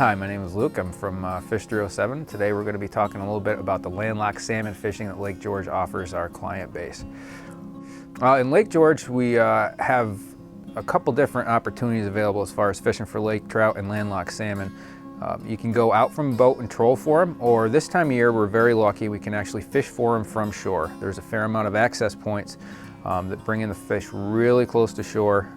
Hi, my name is Luke. I'm from Fish 307. Today we're going to be talking a little bit about the landlocked salmon fishing that Lake George offers our client base. In Lake George, we have a couple different opportunities available as far as fishing for lake trout and landlocked salmon. You can go out from a boat and troll for them, or this time of year we're very lucky we can actually fish for them from shore. There's a fair amount of access points that bring in the fish really close to shore,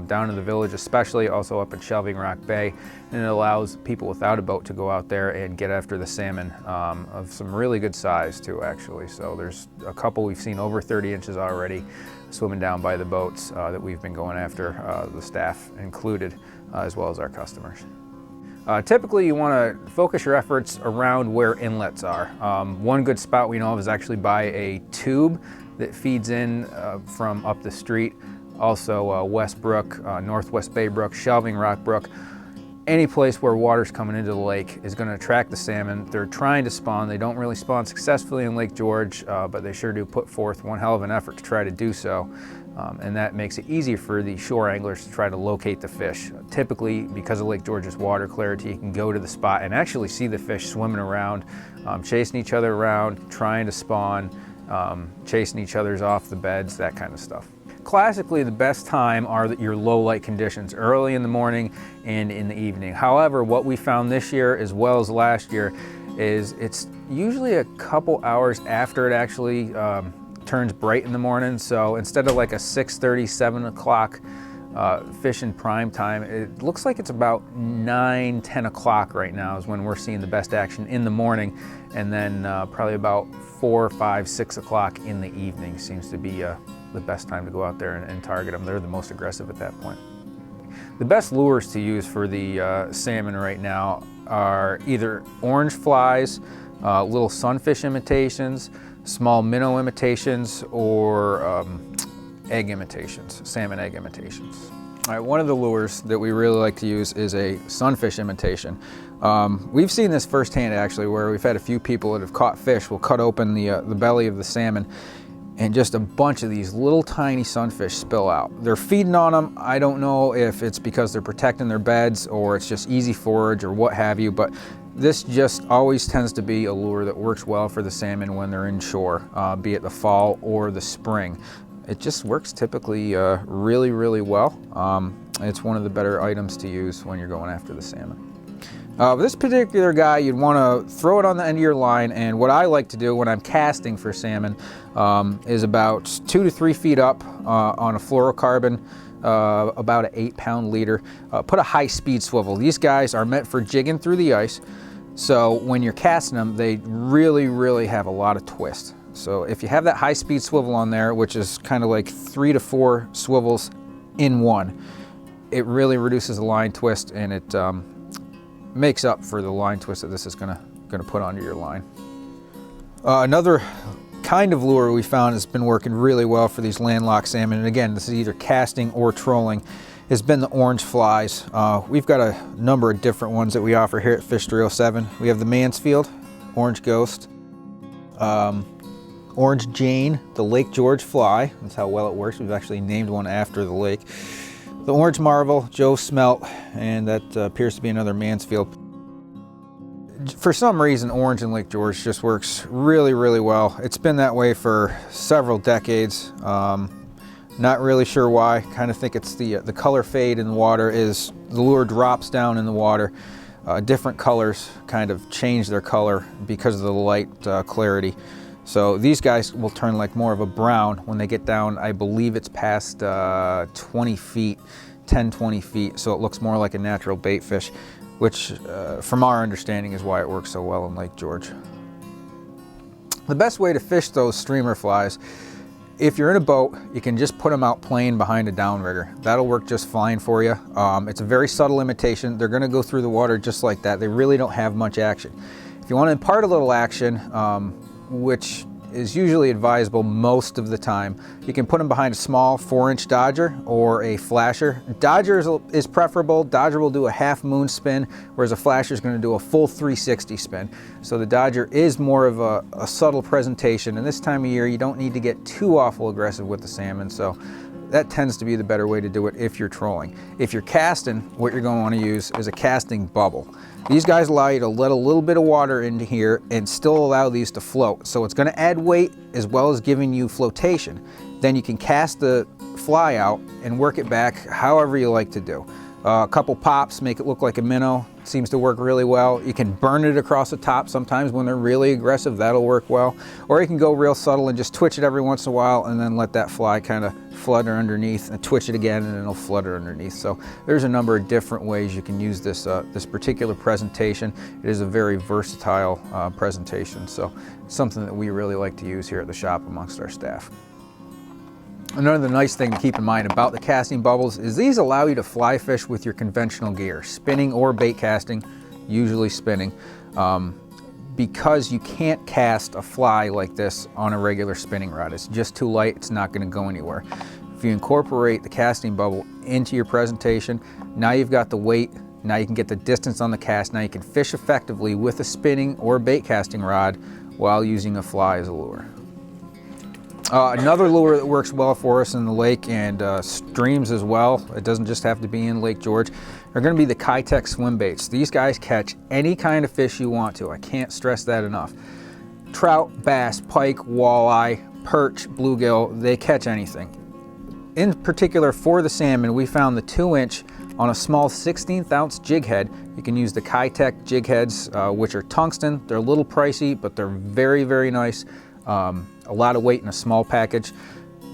down in the village especially, also up in Shelving Rock Bay, and it allows people without a boat to go out there and get after the salmon of some really good size too, actually. So there's a couple we've seen over 30 inches already swimming down by the boats that we've been going after, the staff included, as well as our customers. Typically you want to focus your efforts around where inlets are. One good spot we know of is actually by a tube that feeds in from up the street. Also Westbrook, Northwest Bay Brook, Shelving Rock Brook. Any place where water's coming into the lake is going to attract the salmon. They're trying to spawn. They don't really spawn successfully in Lake George, but they sure do put forth one hell of an effort to try to do so. And that makes it easier for the shore anglers to try to locate the fish. Typically, because of Lake George's water clarity, you can go to the spot and actually see the fish swimming around, chasing each other around, trying to spawn, chasing each other's off the beds, that kind of stuff. Classically, the best time are your low light conditions, early in the morning and in the evening. However, what we found this year as well as last year is it's usually a couple hours after it actually turns bright in the morning. So instead of like a 6:30, 7 o'clock fish in prime time, it looks like it's about 9, 10 o'clock right now is when we're seeing the best action in the morning, and then probably about 4, 5, 6 o'clock in the evening seems to be the best time to go out there and target them. They're the most aggressive at that point. The best lures to use for the salmon right now are either orange flies, little sunfish imitations, small minnow imitations, or egg imitations, salmon egg imitations. All right, one of the lures that we really like to use is a sunfish imitation. We've seen this firsthand actually, where we've had a few people that have caught fish will cut open the belly of the salmon and just a bunch of these little tiny sunfish spill out. They're feeding on them. I don't know if it's because they're protecting their beds or it's just easy forage or what have you, but this just always tends to be a lure that works well for the salmon when they're inshore, be it the fall or the spring. It just works typically really, really well. It's one of the better items to use when you're going after the salmon. This particular guy, you'd want to throw it on the end of your line, and what I like to do when I'm casting for salmon is about 2 to 3 feet up on a fluorocarbon, about an 8-pound leader. Put a high-speed swivel. These guys are meant for jigging through the ice, so when you're casting them, they really, really have a lot of twist. So if you have that high-speed swivel on there, which is kind of like 3 to 4 swivels in one, it really reduces the line twist, and it makes up for the line twist that this is gonna put onto your line. Another kind of lure we found has been working really well for these landlocked salmon, and again, this is either casting or trolling, has been the orange flies. We've got a number of different ones that we offer here at Fish 307. We have the Mansfield, Orange Ghost, Orange Jane, the Lake George fly. That's how well it works. We've actually named one after the lake. The Orange Marvel, Joe Smelt, and that appears to be another Mansfield. For some reason, orange in Lake George just works really, really well. It's been that way for several decades. Not really sure why. Kind of think it's the color fade in the water is the lure drops down in the water. Different colors kind of change their color because of the light clarity. So these guys will turn like more of a brown when they get down. I believe it's past 20 feet, 10, 20 feet. So it looks more like a natural bait fish, which from our understanding is why it works so well in Lake George. The best way to fish those streamer flies, if you're in a boat, you can just put them out playing behind a downrigger. That'll work just fine for you. It's a very subtle imitation. They're gonna go through the water just like that. They really don't have much action. If you wanna impart a little action, which is usually advisable most of the time, you can put them behind a small 4-inch Dodger or a flasher. Dodger is preferable. Dodger will do a half moon spin, whereas a flasher is going to do a full 360 spin. So the Dodger is more of a subtle presentation, and this time of year you don't need to get too awful aggressive with the salmon. So that tends to be the better way to do it if you're trolling. If you're casting, what you're going to want to use is a casting bubble. These guys allow you to let a little bit of water into here and still allow these to float. So it's going to add weight as well as giving you flotation. Then you can cast the fly out and work it back however you like to do. A couple pops make it look like a minnow. Seems to work really well. You can burn it across the top sometimes when they're really aggressive. That'll work well. Or you can go real subtle and just twitch it every once in a while and then let that fly kind of flutter underneath and twitch it again and it'll flutter underneath. So there's a number of different ways you can use this, this particular presentation. It is a very versatile presentation. So it's something that we really like to use here at the shop amongst our staff. Another nice thing to keep in mind about the casting bubbles is these allow you to fly fish with your conventional gear, spinning or bait casting, usually spinning, because you can't cast a fly like this on a regular spinning rod. It's just too light, it's not going to go anywhere. If you incorporate the casting bubble into your presentation, now you've got the weight, now you can get the distance on the cast, now you can fish effectively with a spinning or bait casting rod while using a fly as a lure. Another lure that works well for us in the lake and streams as well, it doesn't just have to be in Lake George, are going to be the Kite swim baits. These guys catch any kind of fish you want to. I can't stress that enough. Trout, bass, pike, walleye, perch, bluegill, they catch anything. In particular for the salmon, we found the 2-inch on a small 16th ounce jig head. You can use the Kite jig heads, which are tungsten. They're a little pricey, but they're very, very nice. A lot of weight in a small package.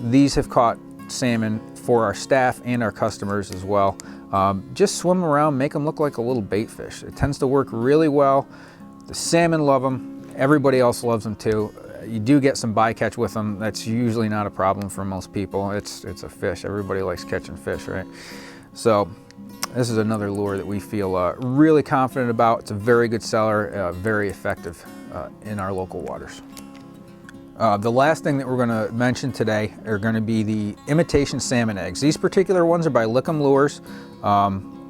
These have caught salmon for our staff and our customers as well. Just swim around, make them look like a little bait fish. It tends to work really well. The salmon love them. Everybody else loves them too. You do get some bycatch with them. That's usually not a problem for most people. It's a fish. Everybody likes catching fish, right? So this is another lure that we feel really confident about. It's a very good seller, very effective in our local waters. The last thing that we're going to mention today are going to be the imitation salmon eggs. These particular ones are by Lickum Lures.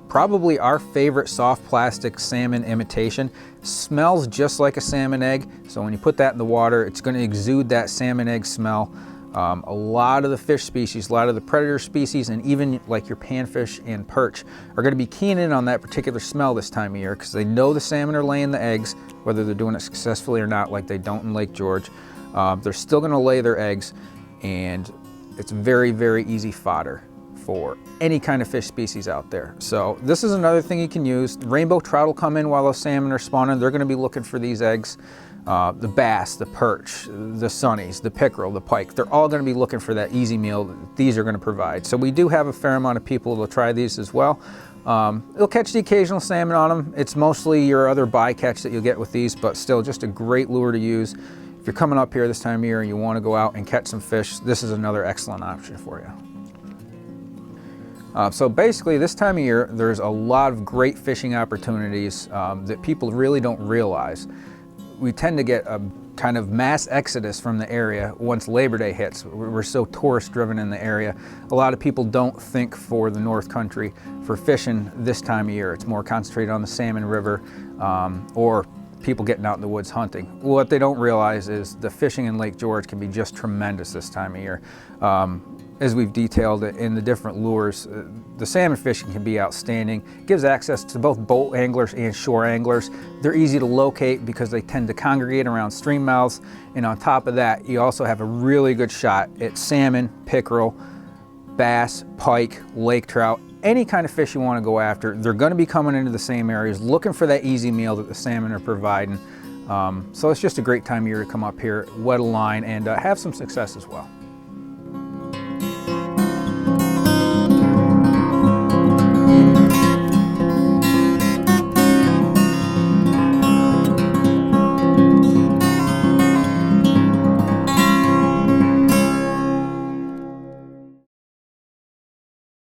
Probably our favorite soft plastic salmon imitation. Smells just like a salmon egg, so when you put that in the water, it's going to exude that salmon egg smell. A lot of the fish species, a lot of the predator species, and even like your panfish and perch are going to be keying in on that particular smell this time of year because they know the salmon are laying the eggs, whether they're doing it successfully or not, like they don't in Lake George. They're still going to lay their eggs, and it's very, very easy fodder for any kind of fish species out there. So this is another thing you can use. Rainbow trout will come in while those salmon are spawning. They're going to be looking for these eggs. The bass, the perch, the sunnies, the pickerel, the pike, they're all going to be looking for that easy meal that these are going to provide. So we do have a fair amount of people who will try these as well. It'll catch the occasional salmon on them. It's mostly your other bycatch that you'll get with these, but still just a great lure to use. If you're coming up here this time of year and you want to go out and catch some fish, this is another excellent option for you. So basically this time of year, there's a lot of great fishing opportunities that people really don't realize. We tend to get a kind of mass exodus from the area once Labor Day hits. We're so tourist driven in the area. A lot of people don't think for the North Country for fishing this time of year. It's more concentrated on the Salmon River or people getting out in the woods hunting. What they don't realize is the fishing in Lake George can be just tremendous this time of year. As we've detailed in the different lures, the salmon fishing can be outstanding. It gives access to both boat anglers and shore anglers. They're easy to locate because they tend to congregate around stream mouths. And on top of that, you also have a really good shot at salmon, pickerel, bass, pike, lake trout, any kind of fish you want to go after. They're going to be coming into the same areas looking for that easy meal that the salmon are providing. So it's just a great time of year to come up here, wet a line, and have some success as well.